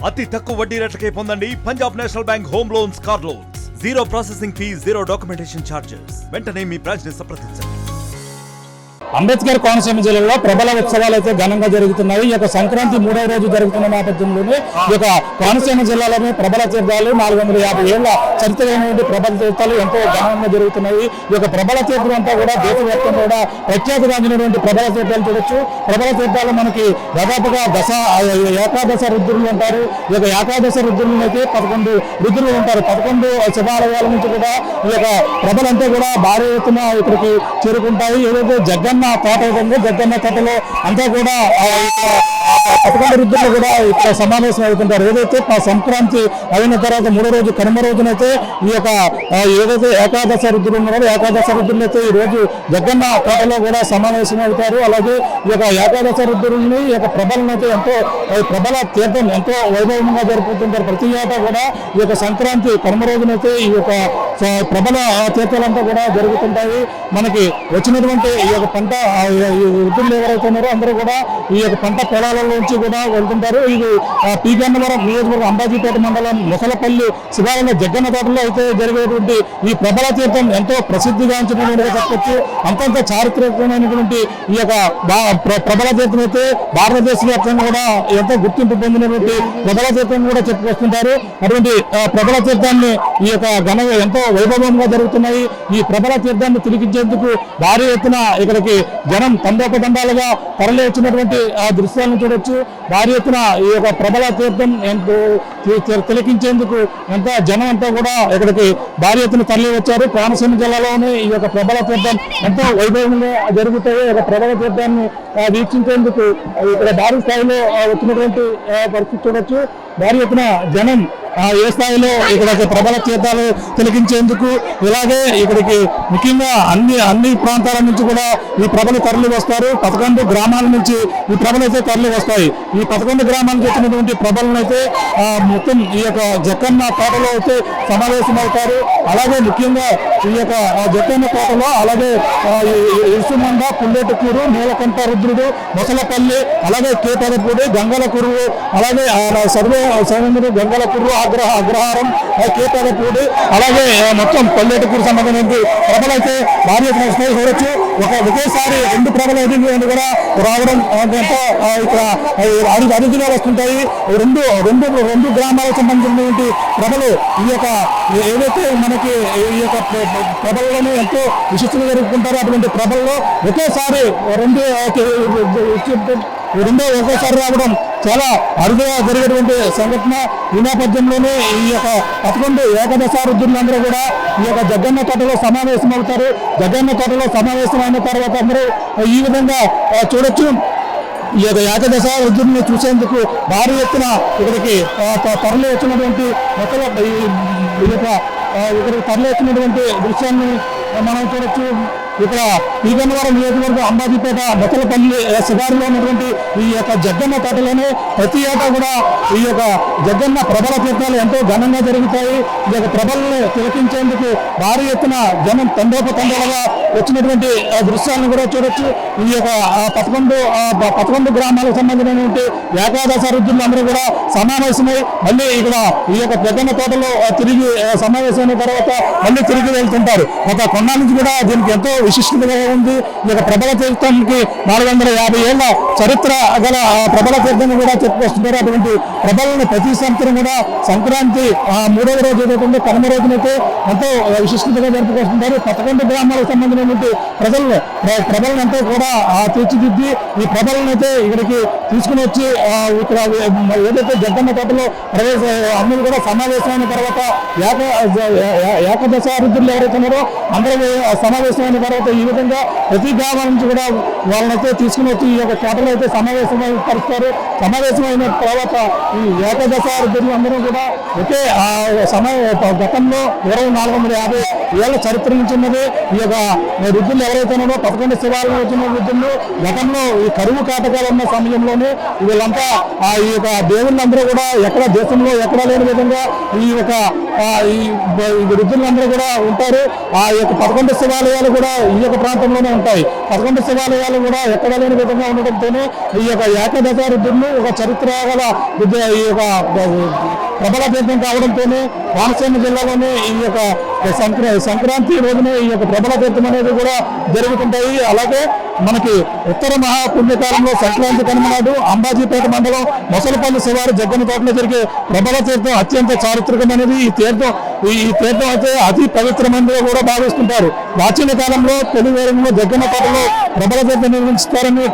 అతి తక్కువ వడ్డీ రేట్లకే పొందండి Punjab national bank home loans, car loans. Zero processing fee, zero documentation charges. వెంటనే మీ బ్రాంచ్ ని సంప్రదించండి. అంబేద్కర్ కోనసీమ జిల్లాలో ప్రబల ఉత్సవాలు అయితే ఘనంగా జరుగుతున్నాయి. ఈ యొక్క సంక్రాంతి 3వ రోజు జరుగుతున్న నేపథ్యంలోనే ఈ యొక్క కోనసీమ జిల్లాలోని ప్రబల తీర్థాలు 450 ఏళ్ల చరిత్రైనటువంటి ప్రబల తీర్థాలు ఎంతో ఘనంగా జరుగుతున్నాయి. ఈ యొక్క ప్రబల తీర్థం అంతా కూడా దేశవ్యాప్తంగా కూడా ప్రఖ్యాతిగాంచినటువంటి ప్రబల తీర్థాలు చూడొచ్చు. ప్రబల తీర్థాలు మనకి దాదాపుగా ఏకాదశ రుద్రులు ఉంటారు. ఈ యొక్క ఏకాదశ రుద్రులను అయితే 11 రుద్రులు ఉంటారు. 11 శివాలయాల నుంచి కూడా ఈ యొక్క ప్రభలంతా కూడా భారీ ఎత్తున ఇక్కడికి చేరుకుంటాయి. ఏదైతే జగన్న తోట ఉందో జగన్న తోటలో అంతా కూడా 11 రుద్రులు కూడా ఇక్కడ సమావేశం అవుతుంటారు. ఏదైతే సంక్రాంతి అయిన తర్వాత 3వ రోజు కనుమ రోజునైతే ఈ యొక్క ఏదైతే ఏకాదశ రుద్రులు ఉన్నారో ఏకాదశ రుద్రులు అయితే ఈ రోజు జగన్న తోటలో కూడా సమావేశం అవుతారు. అలాగే ఈ యొక్క ఏకాదశ రుద్రుల్ని ఈ యొక్క ప్రభలను అయితే ఎంతో ప్రబల తీర్థం ఎంతో వైభవంగా జరుపుతుంటారు. ప్రతి ఏటా కూడా ఈ యొక్క సంక్రాంతి కనుమ రోజునైతే ఈ యొక్క ప్రబల తీర్థాలంతా కూడా జరుగుతుంటాయి. మనకి వచ్చినటువంటి ఈ యొక్క పంట వృద్ధులు ఎవరైతే ఉన్నారో అందరూ కూడా ఈ యొక్క పంట పొలాలలోంచి కూడా వెళ్తుంటారు. ఇది పీగన్నవరం నియోజకవర్గం అంబాజీపేట మండలం ముసలపల్లి శివాలయంలో జగన్న తోటలో అయితే జరిగేటువంటి ఈ ప్రబల తీర్థం ఎంతో ప్రసిద్ధిగాంచినటువంటి చెప్పచ్చు. అంతంత చారిత్రకమైనటువంటి ఈ యొక్క ప్రబల తీర్థం అయితే భారతదేశ వ్యాప్తంగా కూడా ఎంతో గుర్తింపు పొందినటువంటి ప్రబల తీర్థం కూడా చెప్పుకొస్తుంటారు. అటువంటి ప్రబల తీర్థాన్ని ఈ యొక్క ఘనంగా ఎంతో వైభవంగా జరుగుతున్నాయి. ఈ ప్రబల తీర్థాన్ని తిరిగించేందుకు భారీ ఎత్తున ఇక్కడికి జనం తండోపతండాలుగా తరలి వచ్చినటువంటి దృశ్యాలను చూడొచ్చు. భారీ ఎత్తున ఈ యొక్క ప్రబల తీర్థం తిలకించేందుకు ఎంత జనం అంతా కూడా ఇక్కడికి భారీ ఎత్తున తరలి వచ్చారు. కోనసీమ జిల్లాలోనే ఈ యొక్క ప్రబల తీర్థం ఎంతో వైభవంగా జరుగుతాయి. ఈ యొక్క ప్రబల తీర్థాన్ని వీక్షించేందుకు ఇక్కడ భారీ స్థాయిలో వచ్చినటువంటి పరిస్థితి చూడొచ్చు. భారీ ఎత్తున జనం ఏ స్థాయిలో ఇక్కడికి ప్రబల తీర్థాలు తిలకించేందుకు ఇలాగే ఇక్కడికి ముఖ్యంగా అన్ని ప్రాంతాల నుంచి కూడా ఈ ప్రభలు తరలి వస్తారు. 11 గ్రామాల నుంచి ఈ ప్రభలు అయితే తరలి వస్తాయి. ఈ 11 గ్రామాల నుంచి వచ్చినటువంటి ప్రభలను అయితే మొత్తం ఈ యొక్క జగన్న తోటలో అయితే సమావేశమవుతారు. అలాగే ముఖ్యంగా ఈ యొక్క జగన్న తోటలో అలాగే ఇరుసుమండ, పుల్లెటకూరు, నీలకంఠ రుద్రుడు, మొసలపల్లి, అలాగే కేపదపూడి, గంగలకురువు, అలాగే సర్వేంద్రుడు, గంగలకుర్రు, అగ్రహారం, కేపదపూడి, అలాగే మొత్తం పల్లెటకూరు సంబంధించి ప్రభలు అయితే భారీ ఎత్తున వస్తాయి చూడొచ్చు. ఒకేసారి 2 ప్రభలు అయితే కూడా రావడం ఎంతో ఇక్కడ అరుదుగా వస్తుంటాయి. రెండు గ్రామాలకు సంబంధించినటువంటి ప్రభలు ఈ యొక్క ఏదైతే మనకి ఈ యొక్క ప్రభలను ఎంతో విశిష్టంగా జరుపుకుంటారో అటువంటి ప్రభల్లో ఒకేసారి ఒకేసారి రావడం చాలా అరుదుగా జరిగేటువంటి సంఘటన. ఈ నేపథ్యంలోనే ఈ యొక్క 11 ఏకాదశ రుద్రులందరూ కూడా ఈ యొక్క జగన్న తోటలో సమావేశం అవుతారు. జగన్న తోటలో సమావేశమైన తర్వాత అందరూ ఈ విధంగా చూడొచ్చు. ఈ యొక్క ఏకాదశ రుద్రుల్ని చూసేందుకు భారీ ఎత్తున ఇక్కడికి తరలి వచ్చినటువంటి ఇక్కడికి తరలి వచ్చినటువంటి దృశ్యాన్ని మనం చూడొచ్చు. ఇక్కడ పీగన్నవరం నియోజకవర్గం అంబాజీపేట మొసలపల్లి శివారులో ఉన్నటువంటి ఈ యొక్క జగన్న తోటలోనే ప్రతి ఏటా కూడా ఈ యొక్క జగన్న ప్రబల తీర్థాలు ఎంతో ఘనంగా జరుగుతాయి. ఈ యొక్క ప్రభలను తిలకించేందుకు భారీ ఎత్తున జనం తండోపతండాలుగా వచ్చినటువంటి దృశ్యాలను కూడా చూడొచ్చు. ఈ యొక్క 11 గ్రామాలకు సంబంధించినటువంటి ఏకాదశ రుద్రులు అందరూ కూడా సమావేశమై మళ్ళీ ఇక్కడ ఈ యొక్క జగన్న తోటలో తిరిగి సమావేశమైన తర్వాత మళ్ళీ తిరిగి వెళ్తుంటారు. గత కొన్నాళ్ళ నుంచి కూడా దీనికి ఎంతో విశిష్టంగా ఉంది. ఈ యొక్క ప్రబల తీర్థానికి 450 ఏళ్ల చరిత్ర గల ప్రబల తీర్థం కూడా చెప్పుకొస్తున్నారు. అటువంటి ప్రభలను ప్రతి సంవత్సరం కూడా సంక్రాంతి 3వ రోజు ఏదైతే కనుమ రోజునైతే ఎంతో విశిష్టంగా జరుపుకొస్తుంటారు. 11 గ్రామాలకు సంబంధించినటువంటి ప్రభలను ఎంతో కూడా తీర్చిదిద్ది ఈ ప్రభలను అయితే ఇక్కడికి తీసుకుని వచ్చి ఇక్కడ ఏదైతే జగన్న తోటలో అందరూ కూడా సమావేశమైన తర్వాత ఏకాదశ రుద్రులు ఎవరైతే ఉన్నారో అందరూ సమావేశమైన తర్వాత ఈ విధంగా ప్రతి గ్రామం నుంచి కూడా వాళ్ళనైతే తీసుకుని వచ్చి ఈ యొక్క తోటలో అయితే సమావేశపరుస్తారు. సమావేశమైన తర్వాత ఈ ఏకాదశ రుద్రులు అందరూ కూడా ఒకే గతంలో 450 ఏళ్ల చరిత్ర నుంచి ఉన్నది. ఈ యొక్క రుద్రులు ఎవరైతే ఉన్నారో 11 శివాలయం వచ్చిన రుద్రులు గతంలో ఈ కరువు కాటకాలు ఉన్న సమయంలో జిల్లాలోనే వీళ్ళంతా ఈ యొక్క దేవుళ్ళందరూ కూడా ఎక్కడ దేశంలో ఎక్కడ లేని విధంగా ఈ యొక్క ఈ వృద్ధులందరూ కూడా ఉంటారు. ఆ యొక్క 11 శివాలయాలు కూడా ఈ యొక్క ప్రాంతంలోనే ఉంటాయి. 11 శివాలయాలు కూడా ఎక్కడ లేని విధంగా ఉండడంతోనే ఈ యొక్క ఏకదశ రుద్రులు ఒక చరిత్ర గల ఈ యొక్క ప్రబల తీర్థం కావడంతోనే కోనసీమ జిల్లాలోనే ఈ యొక్క సంక్రాంతి రోజునే ఈ యొక్క ప్రబల తీర్థం అనేది కూడా జరుగుతుంటాయి. అలాగే మనకి ఉత్తర మహాపుణ్యకాలంలో సంక్రాంతి కనుమనాడు అంబాజీపేట మండలం మొసలపల్లి శివారు జగ్గన్న తోటలో జరిగే ప్రబల తీర్థం అత్యంత చారిత్రకమైనది. ఈ తీర్థం అయితే అతి పవిత్రమైనదిగా కూడా భావిస్తుంటారు. ప్రాచీన కాలంలో తొలివేరంలో జగ్గన్న తోటలో ప్రబల తీర్థం నిర్వహిస్తారని,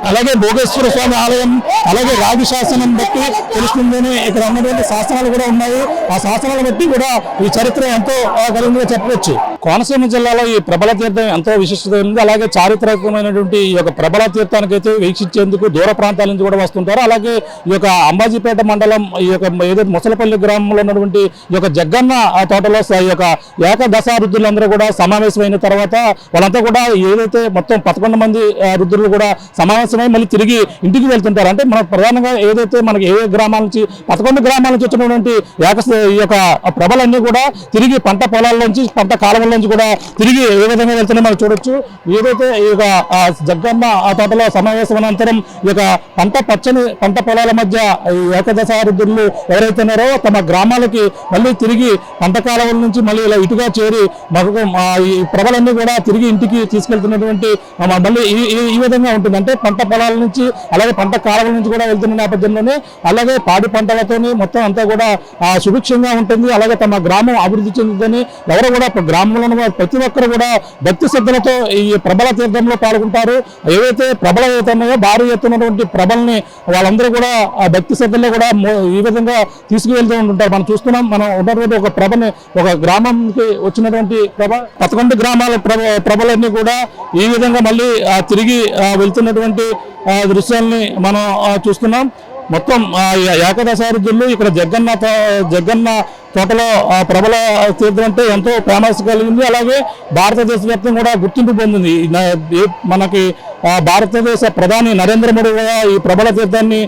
అలాగే భోగేశ్వర స్వామి ఆలయం, అలాగే రాగి శాసనం బట్టి తెలుస్తుందని ఇక్కడ ఉన్నటువంటి శాసనాలు కూడా ఉన్నాయి. ఆ శాసనాలు బట్టి కూడా ఈ చరిత్ర ఎంతో గర్వంగా చెప్పవచ్చు. కోనసీమ జిల్లాలో ఈ ప్రబల తీర్థం ఎంతో విశిష్టత ఉంది. అలాగే చారిత్రకమైనటువంటి ఈ యొక్క ప్రబల తీర్థానికైతే వీక్షించేందుకు దూర ప్రాంతాల నుంచి కూడా వస్తుంటారు. అలాగే ఈ యొక్క అంబాజీపేట మండలం ఈ యొక్క ఏదైతే ముసలపల్లి గ్రామంలో ఉన్నటువంటి ఈ యొక్క జగ్గన్న తోటలో ఈ యొక్క ఏకదశ రుద్రులందరూ కూడా సమావేశమైన తర్వాత వాళ్ళంతా కూడా ఏదైతే మొత్తం 11 మంది రుద్రులు కూడా సమావేశమై మళ్ళీ తిరిగి ఇంటికి వెళ్తుంటారు. అంటే మన ప్రధానంగా ఏదైతే మనకి ఏ గ్రామాల నుంచి 11 గ్రామాల నుంచి వచ్చినటువంటి ఈ యొక్క ప్రభలన్నీ కూడా తిరిగి పంట పొలాల నుంచి పంట కాలువల నుంచి కూడా తిరిగి ఏ విధంగా వెళ్తున్నాయో మనం చూడొచ్చు. ఏదైతే ఈ యొక్క జగ్గన్న తోటలో సమావేశం అనంతరం ఈ యొక్క పచ్చని పంట పొలాల మధ్య ఏకదశ రుద్రులు ఎవరైతే ఉన్నారో తమ గ్రామాలకి మళ్ళీ తిరిగి పంట కాలువల నుంచి మళ్ళీ ఇలా ఇటుగా చేరి ఈ ప్రభలన్నీ కూడా తిరిగి ఇంటికి తీసుకెళ్తున్నటువంటి మళ్ళీ ఈ విధంగా ఉంటుంది. అంటే పంట పొలాల నుంచి అలాగే పంట కాలువల నుంచి కూడా వెళ్తున్న నేపథ్యంలోనే అలాగే పాడి పంటలతోని మొత్తం అంతా కూడా సుభిక్షంగా ఉంటుంది. అలాగే తమ గ్రామం అభివృద్ధి చెందుతుందని ఎవరు కూడా గ్రామంలో ప్రతి ఒక్కరు కూడా భక్తి శ్రద్ధలతో ఈ ప్రబల తీర్థంలో పాల్గొంటారు. ఏవైతే ప్రభలు అవుతున్నాయో భారీ ఎత్తున్నటువంటి ప్రభల్ని వాళ్ళందరూ కూడా ఆ భక్తి శ్రద్ధల్లో కూడా ఈ విధంగా తీసుకువెళ్తూ ఉంటుంటారు. మనం చూస్తున్నాం, మనం ఉన్నటువంటి ఒక ప్రభని ఒక గ్రామానికి వచ్చినటువంటి 11 గ్రామాల ప్రభలన్నీ కూడా ఈ విధంగా మళ్ళీ తిరిగి వెళ్తున్నటువంటి దృశ్యాల్ని మనం చూస్తున్నాం. మొత్తం ఏకదశ రుద్రులు ఇక్కడ జగ్గన్న తోటలో ప్రబల తీర్థం అంటే ఎంతో ఫేమస్ కలిగింది. అలాగే భారతదేశ వ్యాప్తంగా కూడా గుర్తింపు పొందింది. మనకి భారతదేశ ప్రధాని నరేంద్ర మోడీ కూడా ఈ ప్రబల తీర్థాన్ని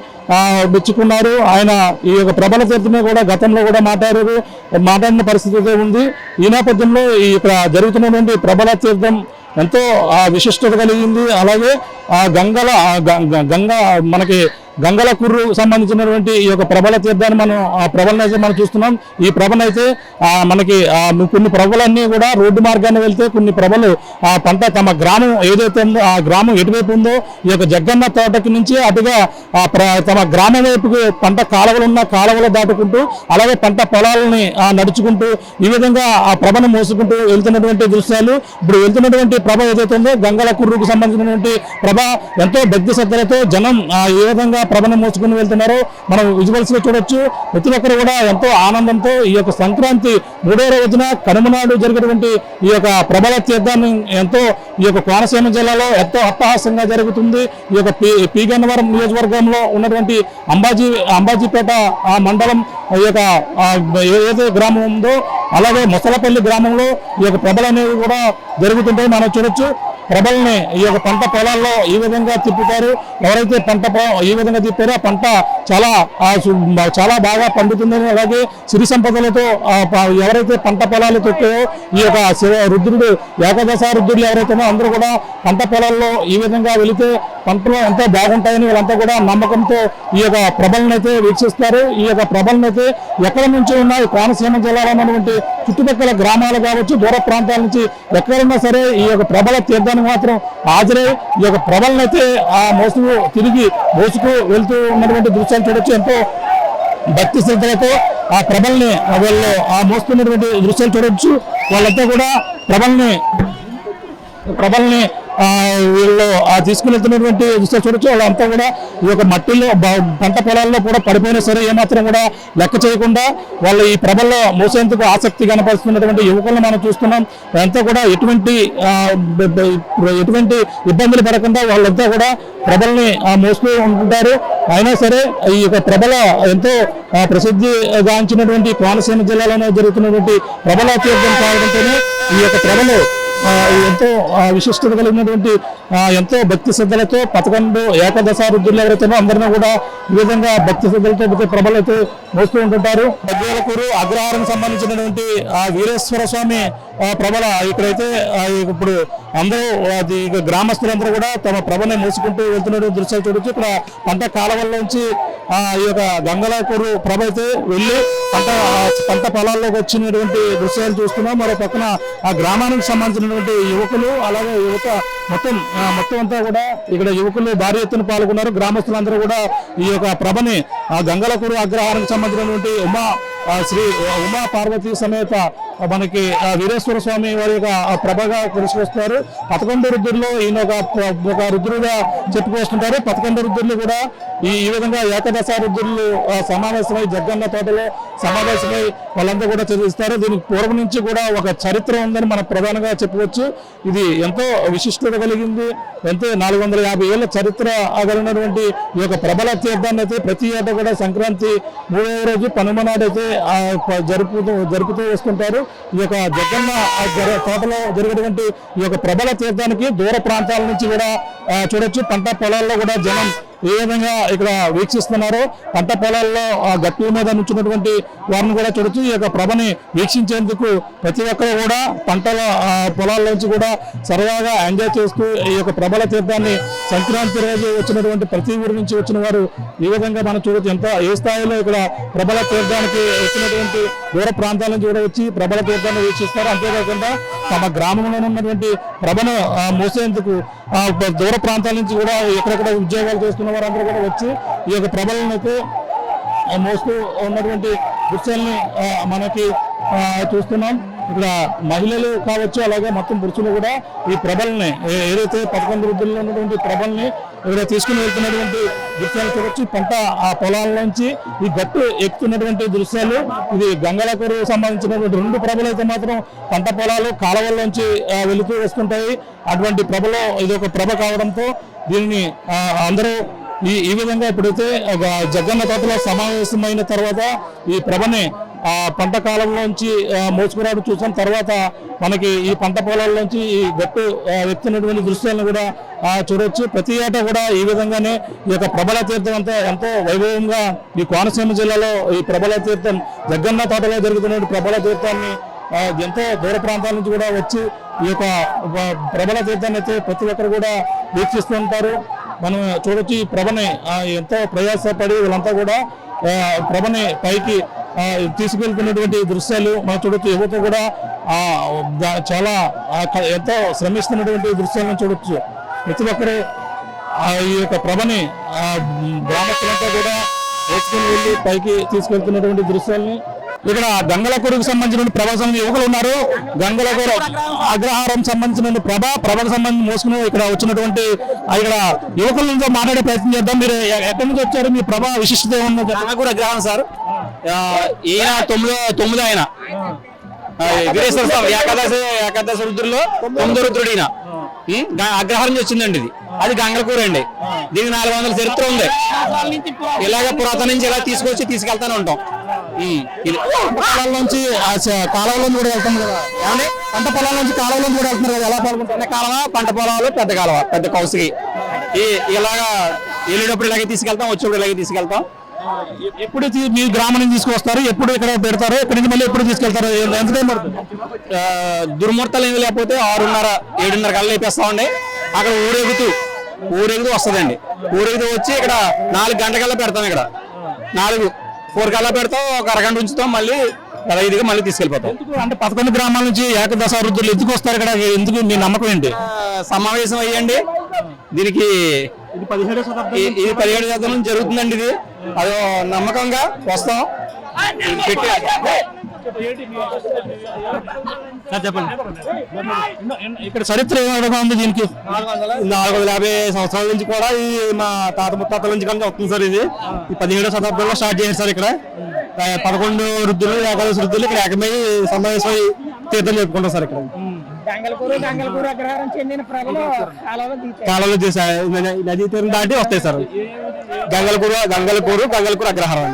మెచ్చుకున్నారు. ఆయన ఈ యొక్క ప్రబల తీర్థమే కూడా గతంలో కూడా మాట్లాడిన పరిస్థితి ఉంది. ఈ నేపథ్యంలో ఇక్కడ జరుగుతున్నటువంటి ప్రబల తీర్థం ఎంతో విశిష్టత కలిగింది. అలాగే మనకి గంగల కుర్రు సంబంధించినటువంటి ఈ యొక్క ప్రబల తీర్థాన్ని మనం చూస్తున్నాం. ఈ ప్రభనైతే మనకి కొన్ని ప్రభలన్నీ కూడా రోడ్డు మార్గాన్ని వెళ్తే కొన్ని ప్రభలు పంట తమ గ్రామం ఏదైతే ఉందో ఆ గ్రామం ఎటువైపు ఉందో ఈ యొక్క జగ్గన్న తోటకి నుంచి అటుగా తమ గ్రామం వైపుకి పంట కాలువలు దాటుకుంటూ అలాగే పంట పొలాలని నడుచుకుంటూ ఈ విధంగా ఆ ప్రభను మోసుకుంటూ వెళ్తున్నటువంటి దృశ్యాలు. ఇప్పుడు వెళ్తున్నటువంటి ప్రభ ఏదైతే ఉందో గంగల కుర్రుకు సంబంధించినటువంటి ప్రభ ఎంతో భక్తి శ్రద్ధలతో జనం ఏ విధంగా ప్రభను మోసుకుని వెళ్తున్నారో మనం విజువల్స్ లో చూడొచ్చు. ప్రతి ఒక్కరు కూడా ఎంతో ఆనందంతో ఈ యొక్క సంక్రాంతి 3వ రోజున కనుమనాడు జరిగినటువంటి ఈ యొక్క ప్రబల తీర్థాన్ని ఎంతో ఈ యొక్క కోనసీమ జిల్లాలో ఎంతో అట్టహాసంగా జరుగుతుంది. ఈ యొక్క పీగన్నవరం నియోజకవర్గంలో ఉన్నటువంటి అంబాజీపేట మండలం ఈ యొక్క ఏదైతే గ్రామం ఉందో అలాగే మొసలపల్లి గ్రామంలో ఈ యొక్క ప్రభలు అనేవి కూడా జరుగుతుంటాయి మనం చూడొచ్చు. ప్రభల్ని ఈ యొక్క పంట పొలాల్లో ఈ విధంగా తిప్పుతారు. ఎవరైతే ఈ విధంగా తిప్పారో ఆ పంట చాలా బాగా పండుతుందని, అలాగే సిరి సంపదలతో ఎవరైతే పంట పొలాలు తొక్కాయో ఈ యొక్క రుద్రుడు ఏకదశ రుద్రులు ఎవరైతే అందరూ కూడా పంట పొలాల్లో ఈ విధంగా వెళితే పంటలు ఎంతో బాగుంటాయని వీళ్ళంతా కూడా నమ్మకంతో ఈ యొక్క ప్రభలను అయితే వీక్షిస్తారు. ఈ యొక్క ప్రభలను అయితే ఎక్కడ నుంచి ఉన్నాయి కోనసీమ జిల్లాలో ఉన్నటువంటి చుట్టుపక్కల గ్రామాలు కావచ్చు, దూర ప్రాంతాల నుంచి ఎక్కడున్నా సరే ఈ యొక్క ప్రభల తీర్థానికి మాత్రం హాజరై ఈ యొక్క ప్రభలను అయితే తిరిగి మోసుకు వెళ్తూ ఉన్నటువంటి దృశ్యాలు చూడొచ్చు. ఎంతో భక్తి శ్రద్ధలతో ఆ ప్రభల్ని వాళ్ళు మోస్తున్నటువంటి దృశ్యాలు చూడొచ్చు. వాళ్ళంతా కూడా ప్రభల్ని వీళ్ళు తీసుకువెళ్తున్నటువంటి దృశ్యాలు చూడొచ్చు. వాళ్ళంతా కూడా ఈ యొక్క మట్టిలో పంట పొలాల్లో కూడా పడిపోయినా సరే ఏమాత్రం కూడా లెక్క చేయకుండా వాళ్ళు ఈ ప్రభల్లో మోసేందుకు ఆసక్తి కనపరుస్తున్నటువంటి యువకులను మనం చూస్తున్నాం. అంతా కూడా ఎటువంటి ఇబ్బందులు పడకుండా వాళ్ళంతా కూడా ప్రభల్ని మోస్తూ ఉంటుంటారు. అయినా సరే ఈ యొక్క ప్రభల ఎంతో ప్రసిద్ధిగాంచినటువంటి కోనసీమ జిల్లాలోనే జరుగుతున్నటువంటి ప్రభల తీర్థం కావడంతోనే ఈ యొక్క ప్రభలు ఎంతో విశిష్టత కలిగినటువంటి ఎంతో భక్తి శ్రద్ధలతో 11 ఏకాదశ రుద్రులు ఎవరైతే అందరినీ కూడా ఈ విధంగా భక్తి శ్రద్ధలతో ప్రభలు అయితే మోస్తూ ఉంటుంటారు. గజ్వేలకూరు అగ్రహారం సంబంధించినటువంటి వీరేశ్వర స్వామి ప్రభల ఇక్కడైతే ఇప్పుడు అందరూ గ్రామస్తులందరూ కూడా తమ ప్రభని మోసుకుంటూ వెళ్తున్న దృశ్యాలు చూడొచ్చు. ఇక్కడ పంట కాలవల్లోంచి ఈ యొక్క గంగలాకూరు ప్రభ అయితే వెళ్ళి పంట పొలాల్లోకి వచ్చినటువంటి దృశ్యాలు చూస్తున్నాం. మరో పక్కన ఆ గ్రామానికి సంబంధించినటువంటి యువకులు అలాగే యువత మొత్తం అంతా కూడా ఇక్కడ యువకులు భారీ ఎత్తున పాల్గొన్నారు. గ్రామస్తులందరూ కూడా ఈ యొక్క ప్రభని గంగలకూరు అగ్రహారానికి సంబంధించినటువంటి శ్రీ ఉమా పార్వతీ సమేత మనకి వీరేశ్వర స్వామి వారి యొక్క ప్రభగా కొలుసుకొస్తారు. 11 రుద్రుల్లో ఈయన ఒక రుద్రుగా చెప్పుకొస్తుంటారు. 11 రుద్రులు కూడా ఈ విధంగా ఏకదశ రుద్రులు సమావేశమై జగ్గన్న తోటలో సమావేశమై వాళ్ళంతా కూడా చదివిస్తారు. దీనికి పూర్వం నుంచి కూడా ఒక చరిత్ర ఉందని మనం ప్రధానంగా చెప్పుకోవచ్చు. ఇది ఎంతో విశిష్టత కలిగింది. ఎంతో 450 ఏళ్ల చరిత్ర కలిగినటువంటి ఈ యొక్క ప్రబల తీర్థాన్ని అయితే ప్రతి ఏటా కూడా సంక్రాంతి 3వ రోజు పనుమనాడైతే జరుపుతూ వస్తుంటారు. ఈ యొక్క జగ్గన్న తోటలో జరిగేటువంటి ఈ యొక్క ప్రబల తీర్థానికి దూర ప్రాంతాల నుంచి కూడా చూడొచ్చు. పంట పొలాల్లో కూడా జనం ఏ విధంగా ఇక్కడ వీక్షిస్తున్నారు. పంట పొలాల్లో గట్టుల మీద నుంచున్నటువంటి వారిని కూడా చూడొచ్చు. ఈ యొక్క ప్రభని వీక్షించేందుకు ప్రతి ఒక్కరు కూడా పంటల పొలాల్లోంచి కూడా సరదాగా ఎంజాయ్ చేస్తూ ఈ యొక్క ప్రబల తీర్థాన్ని సంక్రాంతి రోజు వచ్చినటువంటి ప్రతి ఊరి నుంచి వచ్చిన వారు ఈ విధంగా మనం చూడొచ్చు. ఎంత ఏ స్థాయిలో ఇక్కడ ప్రబల తీర్థానికి వచ్చినటువంటి దూర ప్రాంతాల నుంచి కూడా వచ్చి ప్రబల తీర్థాన్ని వీక్షిస్తారు. అంతేకాకుండా తమ గ్రామంలో ఉన్నటువంటి ప్రభను మోసేందుకు దూర ప్రాంతాల నుంచి కూడా ఎక్కడెక్కడ ఉద్యోగాలు చేస్తున్న వారందరూ కూడా వచ్చి ఈ యొక్క ప్రభలను అయితే మోస్తూ ఉన్నటువంటి దృశ్యాలని మనకి చూస్తున్నాం. ఇక్కడ మహిళలు కావచ్చు అలాగే మొత్తం పురుషులు కూడా ఈ ప్రభల్ని ఏదైతే 11 రుద్రుల్లో ఉన్నటువంటి ప్రభల్ని ఇక్కడ తీసుకుని వెళ్తున్నటువంటి దృశ్యాలు చూడొచ్చు. పంట ఆ పొలాల్లోంచి ఈ గట్టు ఎక్కుతున్నటువంటి దృశ్యాలు. ఇది గంగలకూరు సంబంధించినటువంటి 2 ప్రభలు అయితే మాత్రం పంట పొలాలు కాలువల్లోంచి వెళుతూ వస్తుంటాయి. అటువంటి ప్రభలో ఇది ఒక ప్రభ కావడంతో దీనిని అందరూ ఈ విధంగా ఎప్పుడైతే జగ్గన్న తోటలో సమావేశమైన తర్వాత ఈ ప్రభని పంట కాలంలోంచి మోసుకురావడం చూసిన తర్వాత మనకి ఈ పంట పొలాల్లోంచి ఈ గట్టు ఎత్తున్నటువంటి దృశ్యాలను కూడా చూడవచ్చు. ప్రతి ఏటా కూడా ఈ విధంగానే ఈ యొక్క ప్రబల తీర్థం అంతా ఎంతో వైభవంగా ఈ కోనసీమ జిల్లాలో ఈ ప్రబల తీర్థం జగ్గన్న తోటలో జరుగుతున్న ప్రబల తీర్థాన్ని ఎంతో దూర ప్రాంతాల నుంచి కూడా వచ్చి ఈ యొక్క ప్రబల తీర్థాన్ని అయితే ప్రతి ఒక్కరు కూడా వీక్షిస్తూ ఉంటారు. మనం చూడొచ్చు ఈ ప్రభని ఎంతో ప్రయాసపడి వీళ్ళంతా కూడా ప్రభని పైకి తీసుకెళ్తున్నటువంటి దృశ్యాలు మనం చూడొచ్చు. యువత కూడా చాలా ఎంతో శ్రమిస్తున్నటువంటి దృశ్యాలను చూడొచ్చు. ప్రతి ఒక్కరు ఈ యొక్క ప్రభని గ్రామస్తులంతా కూడా వేసుకుని వెళ్ళి పైకి తీసుకెళ్తున్నటువంటి దృశ్యాలని ఇక్కడ గంగలకూరుకు సంబంధించిన ప్రభావం యువకులు ఉన్నారు. గంగలకూరు అగ్రహారం సంబంధించిన ప్రభకు సంబంధించి మోసుకుని ఇక్కడ వచ్చినటువంటి ఇక్కడ యువకుల నుంచి మాట్లాడే ప్రయత్నం చేద్దాం. మీరు ఎక్కడి నుంచి వచ్చారు? మీ ప్రభా విశిష్టత ఉన్నది? గంగలకూరు అగ్రహారం సార్. ఈయన 9 ఆయన వీరేశ్వర స్వామి ఏకాదశ రుద్రుల్లో 9వ రుద్రుడు ఈయన. అగ్రహారం నుంచి వచ్చిందండి ఇది. అది గంగలకూరు అండి. దీనికి 400 చరిత్ర ఉంది. ఇలాగ పురాతన నుంచి ఇలా తీసుకెళ్తానే ఉంటాం. ఇది పొలాల నుంచి కాలువలో కూడా వెళ్తాం కదా, పంట పొలాల నుంచి కాలువలో కూడా వెళ్తున్నారు కదా, ఎలా పాల్గొంటారు? కాలువ, పంట పొలాలు, పెద్ద కాలువ, పెద్ద కౌసుకి ఇలాగా వెళ్ళేటప్పుడు ఇలాగే తీసుకెళ్తాం, వచ్చేప్పుడు ఇలాగే తీసుకెళ్తాం. ఎప్పుడు మీ గ్రామం నుంచి తీసుకొస్తారు? ఎప్పుడు ఇక్కడ పెడతారు? ఇక్కడి నుంచి మళ్ళీ ఎప్పుడు తీసుకెళ్తారు? ఎంత టైం పడుతుంది? దుర్ముహూర్తాలు ఏమి లేకపోతే 6:30, 7:30 కల్లా లేపేస్తామండి. అక్కడ ఊరేగుతూ వస్తుందండి. ఊరేగుతూ వచ్చి ఇక్కడ 4 గంటలకల్లా పెడతాం. ఇక్కడ 4 కల్లా పెడతాం. ఒక అరగంట ఉంచుతాం. మళ్ళీ 5గా మళ్ళీ తీసుకెళ్ళిపోతాం. అంటే 11 గ్రామాల నుంచి ఏకదశ రుద్రులు ఎందుకు వస్తారు ఇక్కడ? ఎందుకు మీ నమ్మకం ఏంటి? సమావేశం అయ్యండి. దీనికి ఇది 17వ శతాబ్దం నుంచి జరుగుతుందండి. ఇది అదో నమ్మకంగా వస్తాం. చెప్పండి, ఇక్కడ చరిత్ర ఏమైనా ఉంది దీనికి? 450 సంవత్సరాల నుంచి కూడా ఈ మా తాత ముత్తాతల నుంచి కానీ వస్తుంది సార్. ఇది 17వ శతాబ్దంలో స్టార్ట్ చేయండి సార్. ఇక్కడ 11 రుద్రులు, ఏకాదశి రుద్రులు ఇక్కడ ఏకమై సమావేశం తీర్థం చెప్పుకుంటాం సార్. ఇక్కడ గంగలకూరు అగ్రహారం చెందిన ప్రభలు కాలంలో నదీ తీరం దాటి వస్తాయి సార్. గంగలకూరు అగ్రహారం.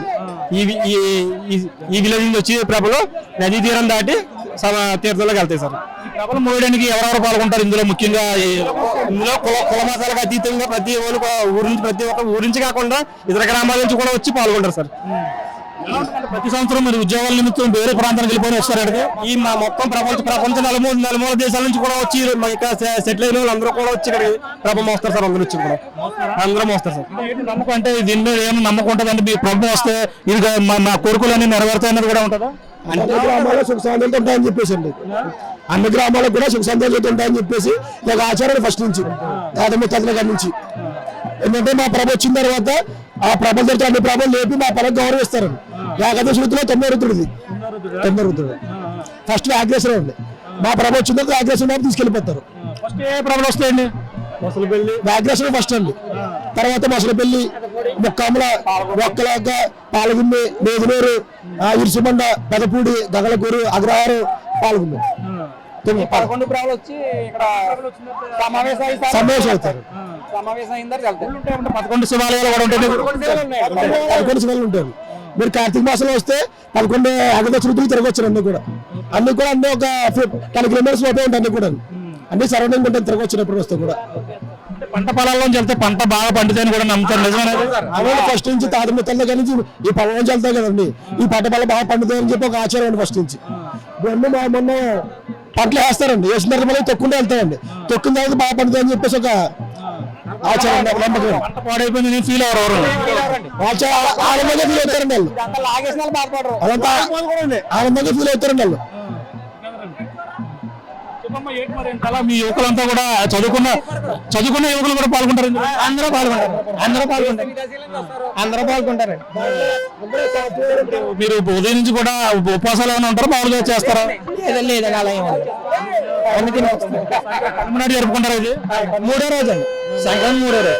ఈ విలేజ్ నుంచి వచ్చి ప్రభలు నదీ తీరం దాటి తీర్థంలోకి వెళ్తాయి సార్. ప్రభలు మోయడానికి ఎవరెవరు పాల్గొంటారు ఇందులో? ముఖ్యంగా ఇందులో కుల మతాలకు అతీతంగా ప్రతి ఒక్క ఊరి నుంచి కాకుండా ఇతర గ్రామాల నుంచి కూడా వచ్చి పాల్గొంటారు సార్. ప్రతి సంవత్సరం మరి ఉద్యోగాల నిమిత్తం వేరే ప్రాంతానికి వెళ్ళిపోయి వస్తారు అక్కడికి. ఈ మా మొత్తం ప్రపంచ నలుమూల దేశాల నుంచి కూడా వచ్చి సెటిల్ అయిన వాళ్ళు అందరూ కూడా వచ్చి ఇక్కడ ప్రభ మోస్తారు సార్. అందరూ వచ్చి కూడా అందరూ మోస్తారు సార్. నమ్మకం అంటే దీని మీద ఏమైనా నమ్మకం ఉంటుందంటే మీ ప్రభుత్వం వస్తే ఇది మా కోరికలన్నీ నెరవేరుతాయన్నది కూడా ఉంటుందా? అన్ని గ్రామాల్లో సుఖ శాంతులతో ఉంటాయని చెప్పేసి అండి, అన్ని గ్రామాలకు కూడా సుఖ శాంతులతో ఉంటాయని చెప్పేసి ఒక ఆచారం ఫస్ట్ నుంచి తాతల గారి నుంచి. ఎందుకంటే మా ప్రభ వచ్చిన తర్వాత ఆ ప్రభల దగ్గర అన్ని ప్రభలు లేపి మా పొలం గౌరవిస్తారు. ఏకాదశి వృత్తిలో 9వ రుద్రుడు ఫస్ట్ ఆగ్రేసరం అండి. మా ప్రభ వచ్చిన తర్వాత ఆగ్రేసరం తీసుకెళ్ళిపోతారు. ఫస్ట్ ఏ ప్రభలు వస్తాయండి? వ్యాఘ్రేశ్వరం ఫస్ట్ అండి, తర్వాత మొసలపల్లి, ముక్కాముల, ఒక్కలాక, పాలగుమ్మి, మేదునూరు, ఇరుసుమండ, పెదపూడి, గగలకూరు, అగ్రహారం, పాలగుమ్మి 11 ప్రభలు వచ్చి ఇక్కడ సమావేశం అవుతారు. సమావేశం అయిన తర్వాత వెళ్తారు. 11 శివాలయాలు కూడా ఉంటాయి. 11 శివాలు ఉంటాయి. మీరు కార్తీక మాసంలో వస్తే 11 ఏకాదశి రుతులు తిరగొచ్చారు. అన్ని కూడా అన్ని ఒక 10 కిలోమీటర్స్ లోపే ఉంటాయి. అన్ని కూడా అన్ని సరౌండింగ్ ఉంటాయి తిరగొచ్చినప్పుడు వస్తే కూడా. పంట పొలాల్లోంచి వెళ్తే పంట బాగా పండుతాయని కూడా నమ్ముతారు, నిజమేనా? అవును, ఫస్ట్ నుంచి తాతల దగ్గర నుంచి ఈ పొలం నుంచి వెళ్తాయి కదండి, ఈ పంట పొలం బాగా పండుతాయని చెప్పి ఒక ఆచారం అండి ఫస్ట్ నుంచి. మొన్న పంటలు వేస్తారండి, వేసిన తర్వాత మళ్ళీ తొక్కుంటే వెళ్తాయండి, తొక్కిన తర్వాత బాగా పండుతాయని చెప్పేసి ఒక ఆచారం నమ్మకం. పంట పాడైపోయింది నేను ఫీల్ అవ్వరు, ఆనందంగా ఫీల్ అవుతారండి వాళ్ళు. లాగేసిన వాళ్ళు బాధపడరు. అదంతా ఆనందంగా ఫీల్ అవుతారండి వాళ్ళు. మీ యువకులంతా కూడా చదువుకున్న యువకులు కూడా పాల్గొంటారు. అందరూ పాల్గొంటారు. మీరు ఉదయం నుంచి కూడా ఉపవాసాలు ఏమైనా ఉంటారా, మామూలుగా చేస్తారా? లేదండి, అలా కనుమనాడు జరుపుకుంటారా? ఇది 3వ రోజు అండి, సంక్రాంతి 3వ రోజు.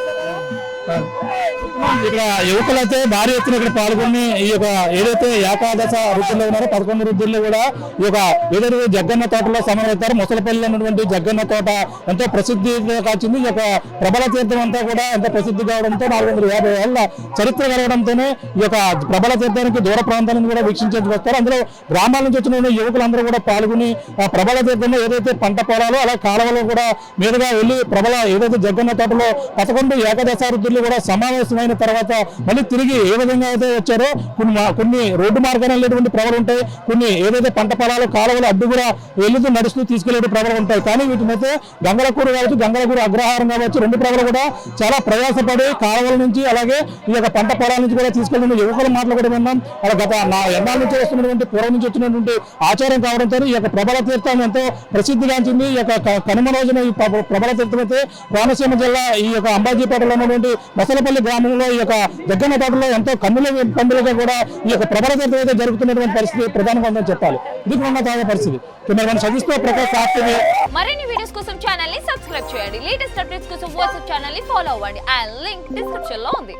ఇక్కడ యువకులైతే భారీ ఎత్తున ఇక్కడ పాల్గొని ఈ యొక్క ఏదైతే ఏకాదశ రుద్రులు ఉన్నారో 11 రుద్రులు కూడా ఈ యొక్క ఏదైతే జగ్గన్న తోటలో సమవేస్తారు. ముసలపల్లిలో ఉన్నటువంటి జగ్గన్న తోట ఎంతో ప్రసిద్ధి కాచింది. ఈ యొక్క ప్రబల తీర్థం అంతా కూడా ఎంతో ప్రసిద్ధి కావడంతో 450 ఏళ్ల చరిత్ర కలగడంతోనే ఈ యొక్క ప్రబల తీర్థానికి దూర ప్రాంతాల నుంచి కూడా వీక్షించేందుకు వస్తారు. అందులో గ్రామాల నుంచి వచ్చిన యువకులందరూ కూడా పాల్గొని ఆ ప్రబల తీర్థంలో ఏదైతే పంట పొలాలు అలా కాలువలో కూడా మీదుగా వెళ్ళి ప్రబల ఏదైతే జగ్గన్న తోటలో 11 ఏకాదశ రుద్రులు కూడా సమావేశమైన తర్వాత మళ్ళీ తిరిగి ఏ విధంగా అయితే వచ్చారో కొన్ని రోడ్డు మార్గాలు వెళ్ళేటువంటి ప్రభలు ఉంటాయి, కొన్ని ఏదైతే పంట పొలాలు కాలువలు అడ్డు కూడా వెళ్తూ నడుస్తూ తీసుకెళ్లే ప్రభలు ఉంటాయి. కానీ వీటినైతే గంగలకూరు కావచ్చు, గంగలకూరు అగ్రహారం కావచ్చు, 2 ప్రభలు కూడా చాలా ప్రయాసపడి కాలువల నుంచి అలాగే ఈ యొక్క పంట పొలాల నుంచి కూడా తీసుకెళ్లిన యువకుల మాటలు కూడా విన్నాం. అలా గత ఎన్నాళ్ళ నుంచి వస్తున్నటువంటి పూర్వం నుంచి వచ్చినటువంటి ఆచారం కావడంతో ఈ యొక్క ప్రబల తీర్థం ఎంతో ప్రసిద్ధిగాంచింది. ఈ యొక్క కనుమ రోజున ఈ ప్రబల తీర్థం అయితే కోనసీమ జిల్లా ఈ యొక్క అంబాజీపేటలో ఉన్నటువంటి మసలపల్లి గ్రామంలో ఈ యొక్క జగ్గన్న తోటలో ఎంతో కన్నుల పండుగగా కూడా ఈ యొక్క ప్రబల తీర్థం అయితే జరుగుతున్నటువంటి పరిస్థితి ప్రధానంగా ఉందని చెప్పాలి. ఇది ఉన్న తాజా పరిస్థితి. మనం చదివిస్తూ ప్రకాష్ ఆర్టీవీ. మరిన్ని వీడియోస్ కోసం ఛానల్ ని సబ్స్క్రైబ్ చేయండి. లేటెస్ట్ అప్డేట్స్ కోసం వాట్సాప్ ఛానల్ ని ఫాలో అవ్వండి. ఆ లింక్ డిస్క్రిప్షన్ లో ఉంది.